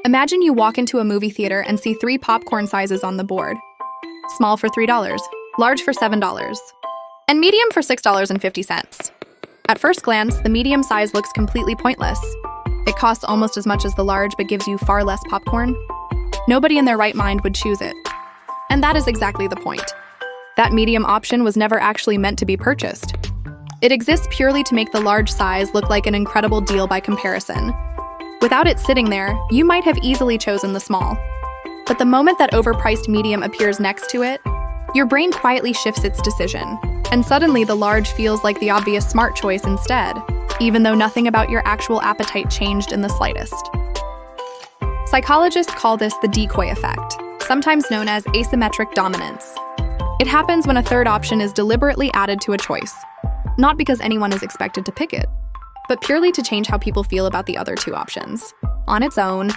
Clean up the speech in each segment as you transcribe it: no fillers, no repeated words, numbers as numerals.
Imagine you walk into a movie theater and see 3 popcorn sizes on the board. Small for $3, large for $7, and medium for $6.50. At first glance, the medium size looks completely pointless. It costs almost as much as the large but gives you far less popcorn. Nobody in their right mind would choose it. And that is exactly the point. That medium option was never actually meant to be purchased. It exists purely to make the large size look like an incredible deal by comparison. Without it sitting there, you might have easily chosen the small. But the moment that overpriced medium appears next to it, your brain quietly shifts its decision, and suddenly the large feels like the obvious smart choice instead, even though nothing about your actual appetite changed in the slightest. Psychologists call this the decoy effect, sometimes known as asymmetric dominance. It happens when a third option is deliberately added to a choice, not because anyone is expected to pick it, but purely to change how people feel about the other 2 options. On its own,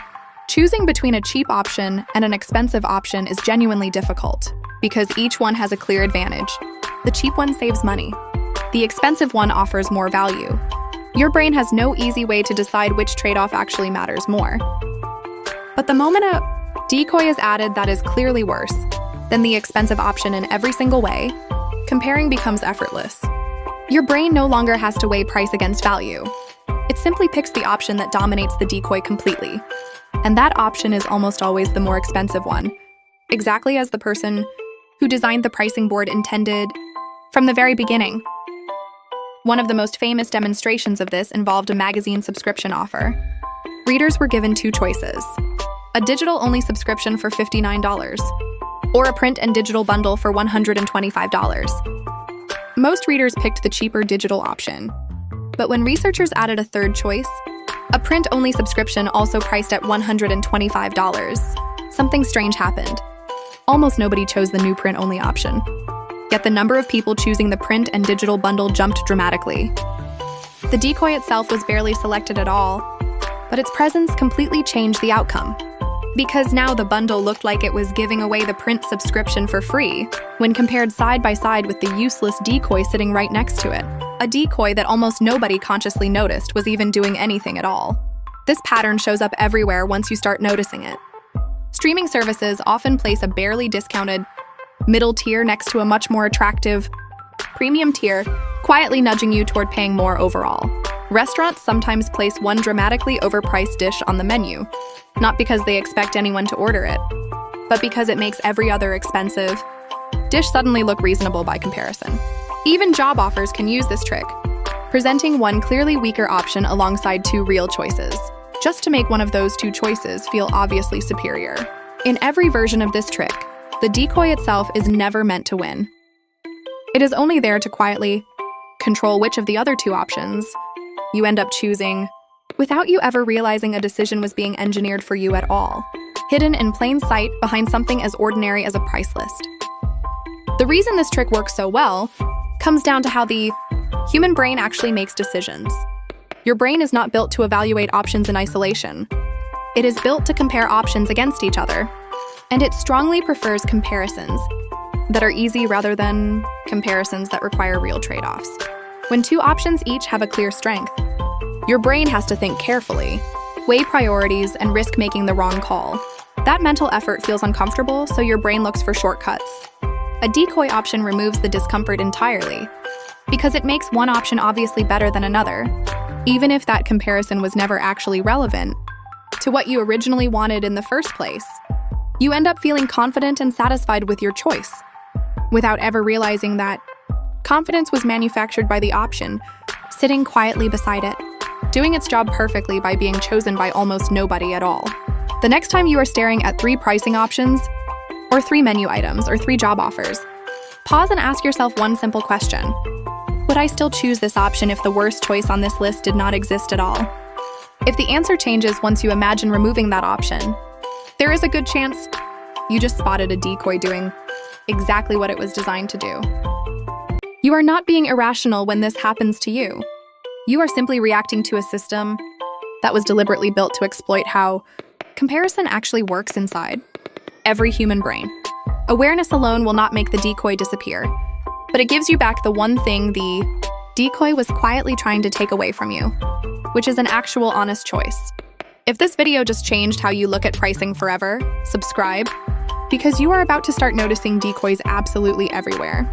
choosing between a cheap option and an expensive option is genuinely difficult, because each one has a clear advantage. The cheap one saves money. The expensive one offers more value. Your brain has no easy way to decide which trade-off actually matters more. But the moment a decoy is added that is clearly worse than the expensive option in every single way, comparing becomes effortless. Your brain no longer has to weigh price against value. It simply picks the option that dominates the decoy completely. And that option is almost always the more expensive one, exactly as the person who designed the pricing board intended from the very beginning. One of the most famous demonstrations of this involved a magazine subscription offer. Readers were given 2 choices: a digital-only subscription for $59, or a print and digital bundle for $125. Most readers picked the cheaper digital option. But when researchers added a third choice, a print-only subscription also priced at $125, something strange happened. Almost nobody chose the new print-only option. Yet the number of people choosing the print and digital bundle jumped dramatically. The decoy itself was barely selected at all, but its presence completely changed the outcome. Because now the bundle looked like it was giving away the print subscription for free, when compared side by side with the useless decoy sitting right next to it. A decoy that almost nobody consciously noticed was even doing anything at all. This pattern shows up everywhere once you start noticing it. Streaming services often place a barely discounted middle tier next to a much more attractive premium tier, quietly nudging you toward paying more overall. Restaurants sometimes place one dramatically overpriced dish on the menu, not because they expect anyone to order it, but because it makes every other expensive dish suddenly look reasonable by comparison. Even job offers can use this trick, presenting one clearly weaker option alongside 2 real choices, just to make one of those 2 choices feel obviously superior. In every version of this trick, the decoy itself is never meant to win. It is only there to quietly control which of the other 2 options you end up choosing, without you ever realizing a decision was being engineered for you at all, hidden in plain sight behind something as ordinary as a price list. The reason this trick works so well comes down to how the human brain actually makes decisions. Your brain is not built to evaluate options in isolation. It is built to compare options against each other, and it strongly prefers comparisons that are easy rather than comparisons that require real trade-offs. When 2 options each have a clear strength, your brain has to think carefully, weigh priorities, and risk making the wrong call. That mental effort feels uncomfortable, so your brain looks for shortcuts. A decoy option removes the discomfort entirely, because it makes one option obviously better than another, even if that comparison was never actually relevant to what you originally wanted in the first place. You end up feeling confident and satisfied with your choice, without ever realizing that confidence was manufactured by the option sitting quietly beside it, doing its job perfectly by being chosen by almost nobody at all. The next time you are staring at 3 pricing options, or 3 menu items, or 3 job offers, pause and ask yourself one simple question. Would I still choose this option if the worst choice on this list did not exist at all? If the answer changes once you imagine removing that option, there is a good chance you just spotted a decoy doing exactly what it was designed to do. You are not being irrational when this happens to you. You are simply reacting to a system that was deliberately built to exploit how comparison actually works inside every human brain. Awareness alone will not make the decoy disappear, but it gives you back the one thing the decoy was quietly trying to take away from you, which is an actual honest choice. If this video just changed how you look at pricing forever, subscribe, because you are about to start noticing decoys absolutely everywhere.